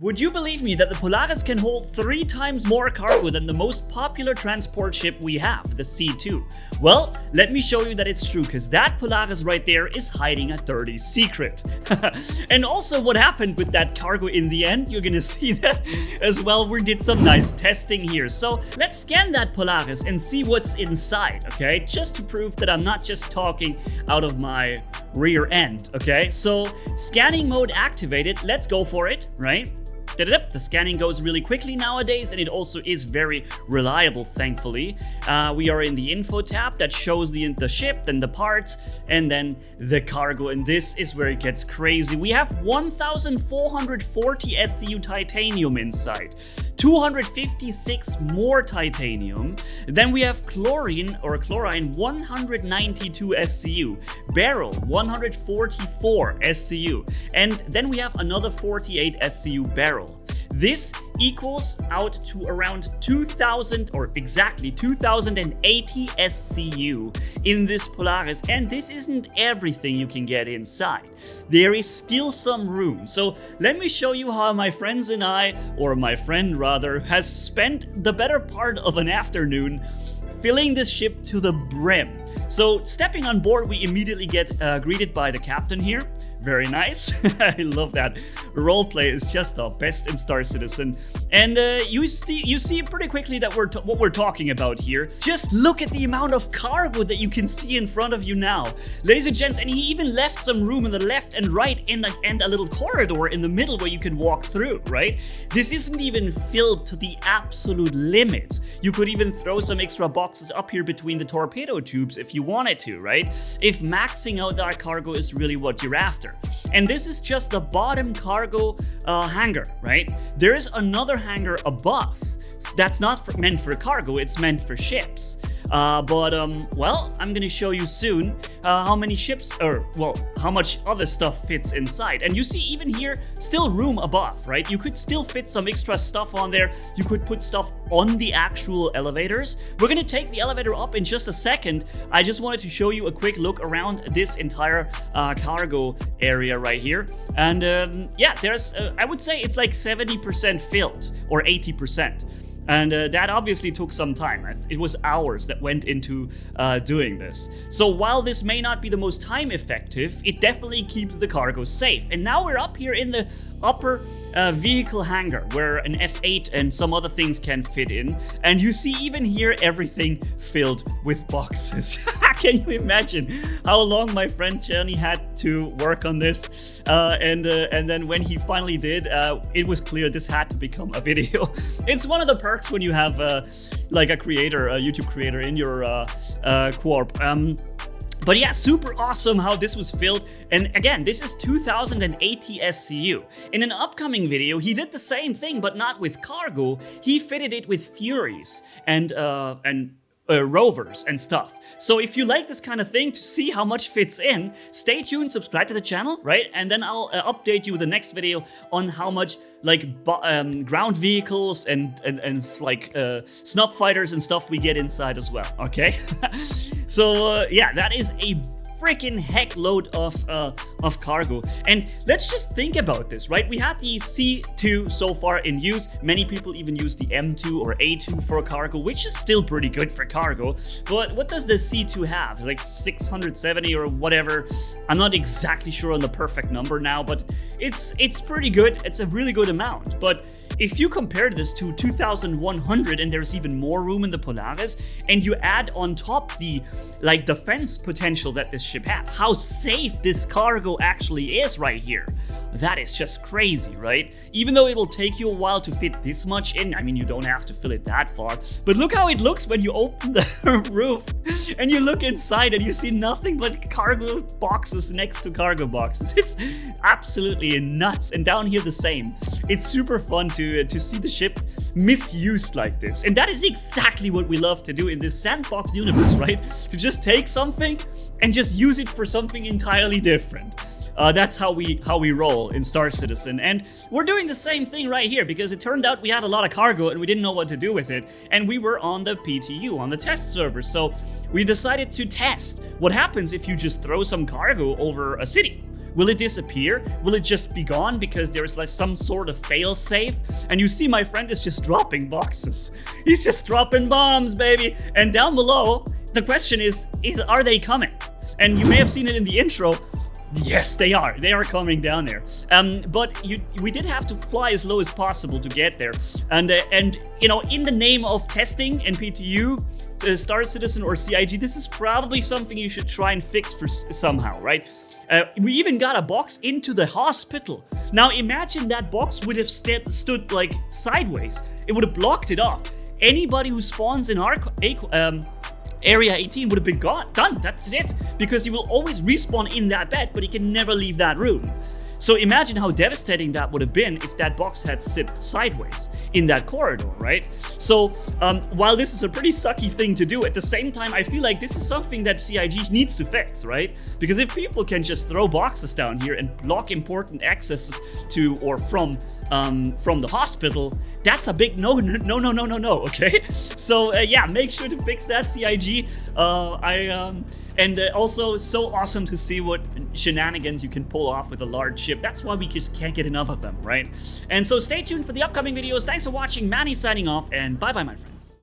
Would you believe me that the Polaris can hold 3 times more cargo than the most popular transport ship we have, the C2? Well, let me show you that it's true, because that Polaris right there is hiding a dirty secret. And also what happened with that cargo in the end, you're gonna see that as well. We did some nice testing here. So let's scan that Polaris and see what's inside, okay? Just to prove that I'm not just talking out of my rear end, okay? So scanning mode activated, let's go for it, right? The scanning goes really quickly nowadays, and it also is very reliable, thankfully. We are in the info tab that shows the ship, then the parts, and then the cargo, and this is where it gets crazy. We have 1,440 SCU titanium inside, 256 more titanium, then we have chlorine 192 SCU, beryl 144 SCU, and then we have another 48 SCU beryl. This equals out to around 2,000 or exactly 2,080 SCU in this Polaris, and this isn't everything you can get inside. There is still some room. So let me show you how my friends and I, or my friend rather, has spent the better part of an afternoon filling this ship to the brim. So stepping on board, we immediately get greeted by the captain here. Very nice. I love that. Roleplay is just the best in Star Citizen. And you see pretty quickly that what we're talking about here. Just look at the amount of cargo that you can see in front of you now. Ladies and gents, and he even left some room in the left and right and a little corridor in the middle where you can walk through, right? This isn't even filled to the absolute limit. You could even throw some extra boxes up here between the torpedo tubes if you wanted to, right? If maxing out that cargo is really what you're after. And this is just the bottom cargo hangar, right? There is another hangar above that's not meant for cargo, it's meant for ships. Well, I'm gonna show you soon how many ships, or well, how much other stuff fits inside. And you see even here, still room above, right? You could still fit some extra stuff on there. You could put stuff on the actual elevators. We're gonna take the elevator up in just a second. I just wanted to show you a quick look around this entire cargo area right here. And yeah, there's, I would say it's like 70% filled, or 80%. And that obviously took some time. It was hours that went into doing this. So while this may not be the most time effective, it definitely keeps the cargo safe. And now we're up here in the upper vehicle hangar where an F8 and some other things can fit in. And you see even here everything filled with boxes. Can you imagine how long my friend Johnny had to work on this? And then when he finally did, it was clear this had to become a video. It's one of the perks when you have like a creator, a YouTube creator in your corp. But yeah, super awesome how this was filled. And again, this is 2,080 SCU. In an upcoming video, he did the same thing, but not with cargo. He fitted it with Furies and rovers and stuff. So if you like this kind of thing, to see how much fits in, stay tuned, subscribe to the channel, right? And then I'll update you with the next video on how much like ground vehicles and like snub fighters and stuff we get inside as well, okay? So yeah, that is a freaking heck load of cargo. And let's just think about this, right? We have the C2 so far in use. Many people even use the M2 or A2 for cargo, which is still pretty good for cargo. But what does the C2 have? Like 670 or whatever. I'm not exactly sure on the perfect number now, but it's pretty good. It's a really good amount. But if you compare this to 2,100 and there's even more room in the Polaris, and you add on top the like defense potential that this ship has, how safe this cargo actually is right here, that is just crazy, right? Even though it will take you a while to fit this much in, I mean, you don't have to fill it that far, but look how it looks when you open the roof and you look inside and you see nothing but cargo boxes next to cargo boxes. It's absolutely nuts. And down here the same. It's super fun to see the ship misused like this. And that is exactly what we love to do in this sandbox universe, right? To just take something and just use it for something entirely different. That's how we roll in Star Citizen, and we're doing the same thing right here, because it turned out we had a lot of cargo and we didn't know what to do with it, and we were on the PTU, on the test server, so we decided to test what happens if you just throw some cargo over a city. Will it disappear? Will it just be gone because there's like some sort of fail-safe? And you see my friend is just dropping boxes. He's just dropping bombs, baby. And down below, the question is are they coming? And you may have seen it in the intro. Yes, they are. They are coming down there. But we did have to fly as low as possible to get there. And you know, in the name of testing and PTU, starcitizen or CIG, this is probably something you should try and fix for somehow, right? We even got a box into the hospital. Now imagine that box would have stood like sideways. It would have blocked it off. Anybody who spawns in our Area 18 would have been done. That's it. Because he will always respawn in that bed, but he can never leave that room. So imagine how devastating that would have been if that box had sit sideways in that corridor, right? So while this is a pretty sucky thing to do, at the same time, I feel like this is something that CIG needs to fix, right? Because if people can just throw boxes down here and block important accesses to or from the hospital, that's a big no, okay? So yeah, make sure to fix that, CIG. And also, so awesome to see what shenanigans you can pull off with a large ship. That's why we just can't get enough of them, right? And so stay tuned for the upcoming videos. Thanks for watching. Manni signing off, and bye-bye, my friends.